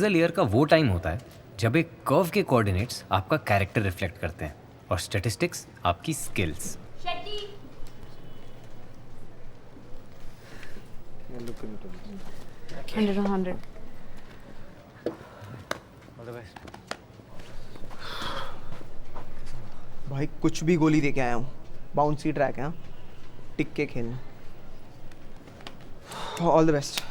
Appraisal year का वो time होता है जब एक कर्व के कोऑर्डिनेट्स आपका कैरेक्टर रिफ्लेक्ट करते हैं और स्टैटिस्टिक्स आपकी स्किल्स। Hundred on hundred. भाई कुछ भी गोली दे के आया हूँ। बाउंसी ट्रैक है, हाँ? टिक के खेलना। All the best.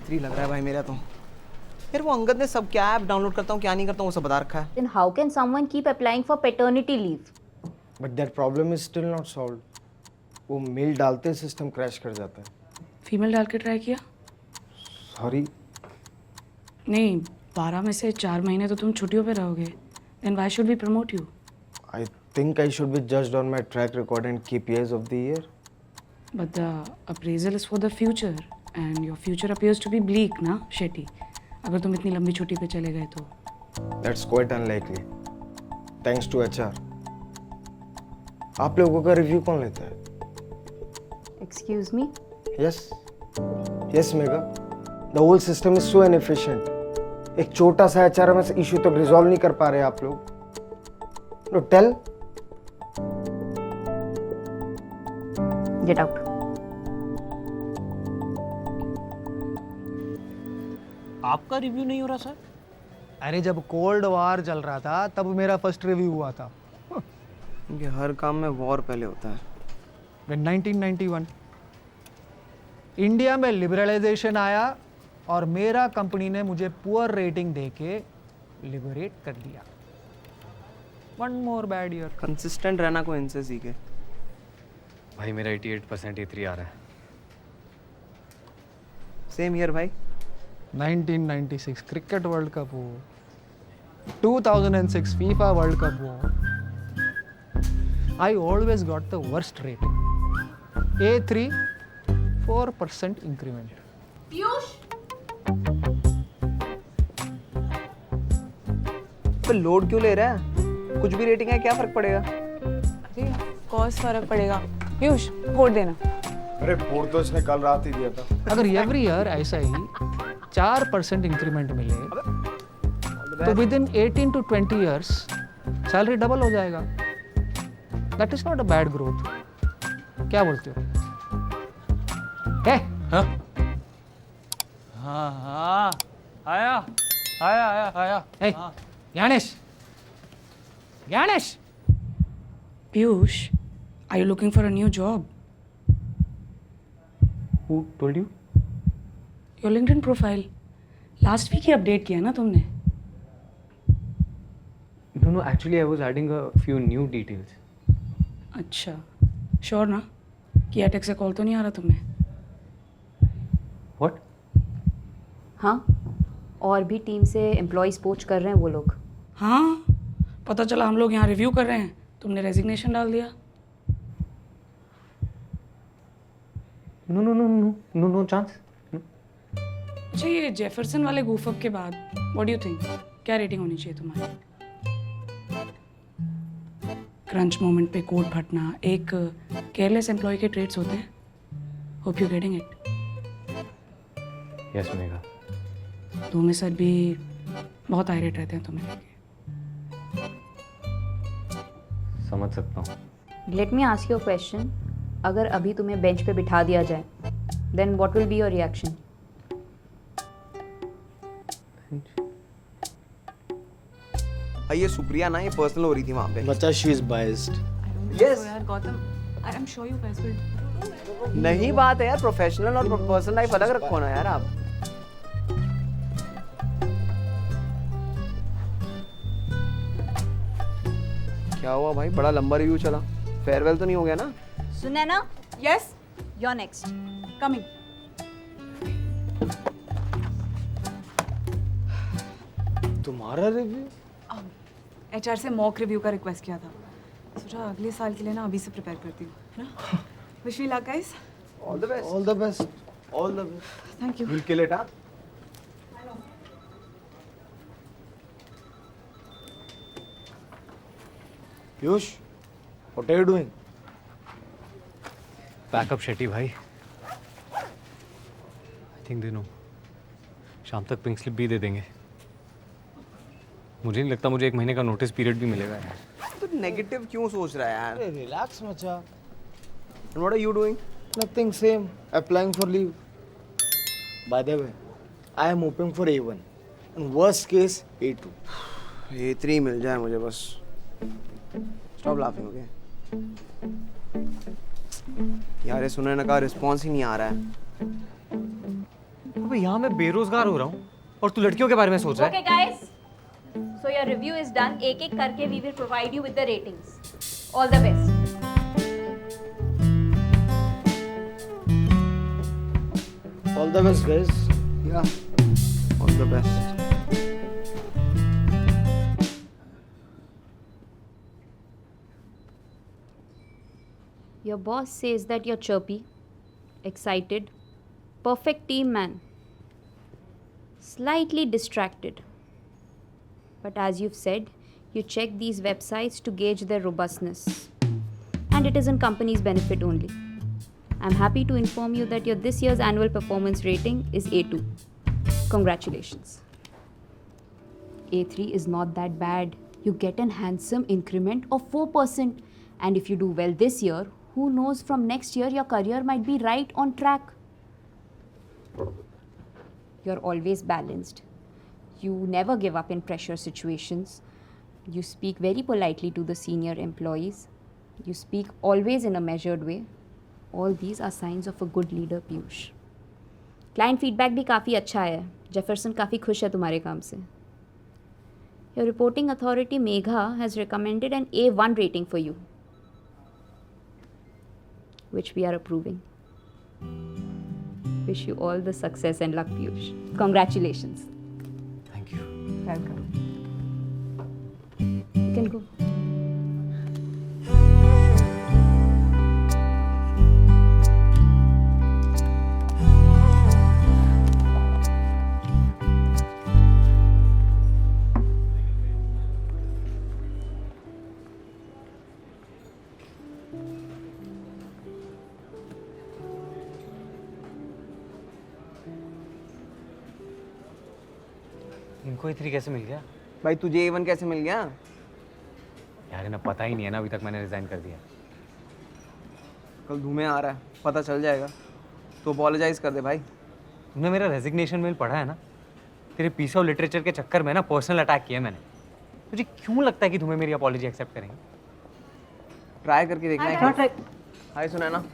3 लग रहा है भाई मेरा तो। यार वो अंगद ने सब क्या ऐप डाउनलोड करता हूँ क्या नहीं करता हूँ वो सब बता रखा है। Then how can someone keep applying for paternity leave? But that problem is still not solved. वो मेल डालते सिस्टम क्रैश कर जाता है। फीमेल डाल के ट्राई किया? सॉरी। नहीं, 12 में से 4 महीने तो तुम छुट्टियों पे रहोगे। Then why should we promote you? I think I should be judged on my track record and KPIs of the year. But the appraisal is for the future and your future appears to be bleak, ना शेट्टी? अगर तुम इतनी लंबी छुट्टी पे चले गए तो। That's quite unlikely. Thanks to HR. आप लोगों का रिव्यू कौन लेता है? Excuse me? Yes. Yes, Megha. The whole system is so inefficient. एक छोटा सा HRMS इशू तक रिजॉल्व नहीं कर पा रहे आप लोग। No, tell. Get out. आपका रिव्यू नहीं हो रहा सर? अरे जब कोल्ड वार चल रहा था तब मेरा फर्स्ट रिव्यू हुआ था। क्योंकि हर काम में वॉर पहले होता है। When 1991 इंडिया में लिबरलाइजेशन आया और मेरा कंपनी ने मुझे पुअर रेटिंग देके लिबरेट कर दिया। One more bad year. Consistent रहना को इनसे सीखे। भाई मेरा 88% A3 आ रहा है। सेम ईयर भाई। 1996 क्रिकेट वर्ल्ड कप हो, 2006 फीफा वर्ल्ड कप हो, I always got the worst rating. A3, 4% increment. पे लोड क्यों ले रहा है? कुछ भी रेटिंग है क्या फर्क पड़ेगा? अरे कॉस फर्क पड़ेगा। पीयूष, वोट देना। अरे वोट तो इसने कल रात ही दिया था। अगर एवरी ईयर ऐसा ही 4% इंक्रीमेंट मिले तो with in 18 to 20 years salary double हो जाएगा। That is not a bad growth. क्या बोलते हो? हाँ हाँ आया आया आया आया। Hey, Gyanesh, Gyanesh, Piyush, are you looking for a new job? Who told you? Your LinkedIn profile. Last week he update किया ना तुमने? No, actually I was adding a few new details. अच्छा, श्योर ना कि एटेक से कॉल तो नहीं आ रहा तुम्हें? What? हाँ, और भी टीम से एम्प्लॉयज पोच कर रहे हैं वो लोग। हाँ, पता चला हम लोग यहाँ रिव्यू कर रहे हैं, तुमने रेजिग्नेशन डाल दिया। No chance. अच्छा, ये जेफरसन वाले गूफअप के बाद व्हाट डू यू थिंक क्या रेटिंग होनी चाहिए तुम्हारी? क्रंच मोमेंट पे कोड फटना एक केयरलेस एम्प्लॉय के ट्रेड्स होते हैं। Hope you getting it. Yes, Megha. Dhume sir भी बहुत आयरेट रहते हैं तुम्हें लेके। समझ सकता हूँ। Let me ask you a question. अगर अभी तुम्हें बेंच पे बिठा दिया जाए then what will be your reaction? ये सुप्रिया ना ये पर्सनल हो रही थी वहाँ पे। बच्चा she is biased. Yes. यार Gautam, I am sure you guys will. नहीं बात है यार, प्रोफेशनल और पर्सनल लाइफ अलग रखो ना यार आप। क्या हुआ भाई, बड़ा लंबा रिव्यू चला। फेयरवेल तो नहीं हो गया ना? Sunaina, yes, you are next. Coming. तुम्हारा रिव्यू? एचआर से मॉक रिव्यू का रिक्वेस्ट किया था, सोचा अगले साल के लिए ना अभी से प्रिपेयर करती हूँ ना। Wish me luck guys. All the best. All the best. All the best. Thank you. Will kill it, हाँ? Piyush, what are you doing? Pack up Shetty भाई। Think they know. शाम तक पिंक स्लिप भी दे देंगे। मुझे नहीं लगता मुझे 1 महीने का नोटिस पीरियड भी मिलेगा यार। तो नेगेटिव क्यों सोच रहा है यार? अरे रिलैक्स मचा। And what are you doing? Nothing, same. Applying for leave. By the way, I am hoping for A1. And worst case, A2. A3 मिल जाए मुझे बस। Stop laughing, okay? यार ये सुनने का रिस्पॉन्स ही नहीं आ रहा है। अबे यहाँ मैं बेरोजगार हो रहा हूँ और तू लड़कियों के बारे में सोच रहा है। Okay, guys. So your review is done. एक-एक करके we will provide you with the ratings. All the best. All the best, guys. Yeah. All the best. Your boss says that you're chirpy, excited, perfect team man, slightly distracted. But as you've said, you check these websites to gauge their robustness. And it is in company's benefit only. I'm happy to inform you that your this year's annual performance rating is A2. Congratulations. A3 is not that bad. You get an handsome increment of 4%. And if you do well this year, who knows, from next year your career might be right on track. You're always balanced. You never give up in pressure situations. You speak very politely to the senior employees. You speak always in a measured way. All these are signs of a good leader, Piyush. Client feedback भी काफ़ी अच्छा है. Jefferson काफ़ी खुश है तुम्हारे काम से. Your reporting authority Megha has recommended an A1 rating for you, which we are approving. Wish you all the success and luck, Piyush. Congratulations. Thank you. Welcome. You can go. इनको A3 कैसे मिल गया? भाई तुझे A1 कैसे मिल गया? यार इन्हें पता ही नहीं है ना, अभी तक मैंने रिजाइन कर दिया। कल धूमे आ रहा है, पता चल जाएगा। तो अपोलोजाइज कर दे भाई। तुमने मेरा रेजिग्नेशन मेल पढ़ा है ना? तेरे पीस ऑफ लिटरेचर के चक्कर में ना पर्सनल अटैक किया मैंने। मुझे क्यों लगता है कि तुम्हें मेरी अपॉलॉजी एक्सेप्ट करेंगे? ट्राई करके देखना है क्या? हाय Sunaina.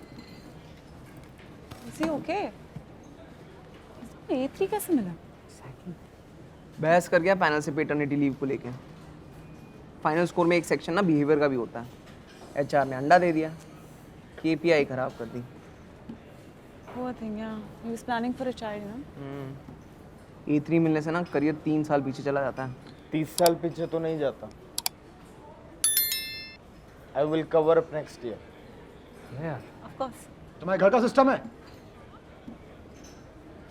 Is he okay? A3 कैसे मिला? बहस कर गया पैनल से पेटर्निटी लीव को लेके। फाइनल स्कोर में एक सेक्शन ना बिहेवियर का भी होता है। एचआर ने अंडा दे दिया, केपीआई खराब कर दी। Poor thing, yeah. He was planning for a child, no? A3 मिलने से ना करियर 3 साल पीछे चला जाता है। 30 साल पीछे तो नहीं जाता। I will cover up next year. यार Of course. तुम्हारे घर का सिस्टम है,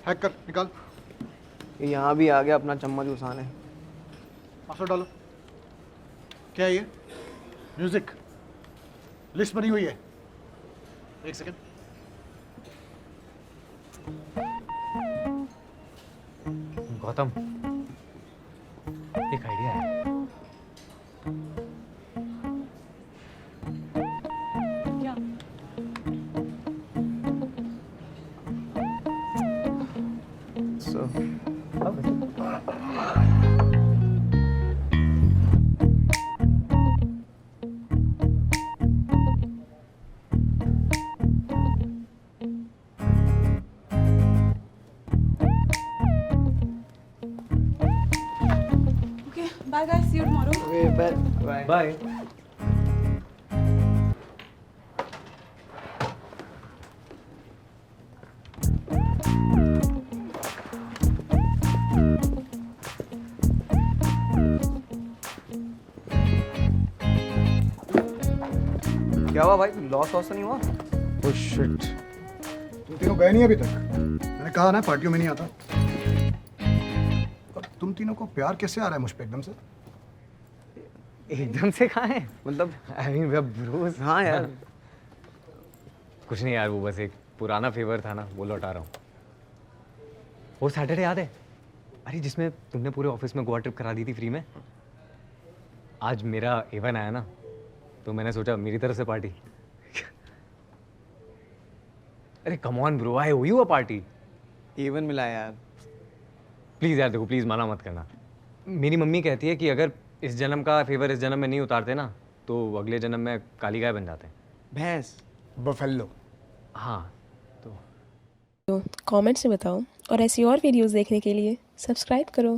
हैक कर निकाल, ये यहाँ भी आ गया अपना चम्मच घुसाने। पासवर्ड डालो। क्या है ये? म्यूजिक लिस्ट बनी हुई है। एक सेकंड। गौतम, एक आइडिया है। क्या? So, Okay, bye guys. See you tomorrow. Okay, bye. Bye. क्या हुआ भाई? लॉस वॉस तो नहीं हुआ? Oh shit. तुम तीनों गए नहीं अभी तक। मैंने कहा ना पार्टियों में नहीं आता। और तुम तीनों को प्यार कैसे आ रहा है मुझ पे एकदम से? एकदम से कहाँ है? मतलब I mean we are bros. हाँ यार। कुछ नहीं यार, वो बस एक पुराना फेवर था ना, वो लौटा रहा हूँ। वो सैटरडे याद है? अरे जिसमें तुमने पूरे ऑफिस में गोवा ट्रिप करा दी थी फ्री में। आज मेरा इवन आया ना, तो मैंने सोचा मेरी तरफ से पार्टी। अरे come on bro, I owe you a party. Even मिला यार। प्लीज़ यार देखो, प्लीज़ मना मत करना। मेरी मम्मी कहती है कि अगर इस जन्म का फेवर इस जन्म में नहीं उतारते ना, तो अगले जन्म में काली गाय बन जाते हैं। भैंस। बफेलो। हाँ तो कमेंट्स में बताओ और ऐसी और वीडियोस देखने के लिए सब्सक्राइब करो।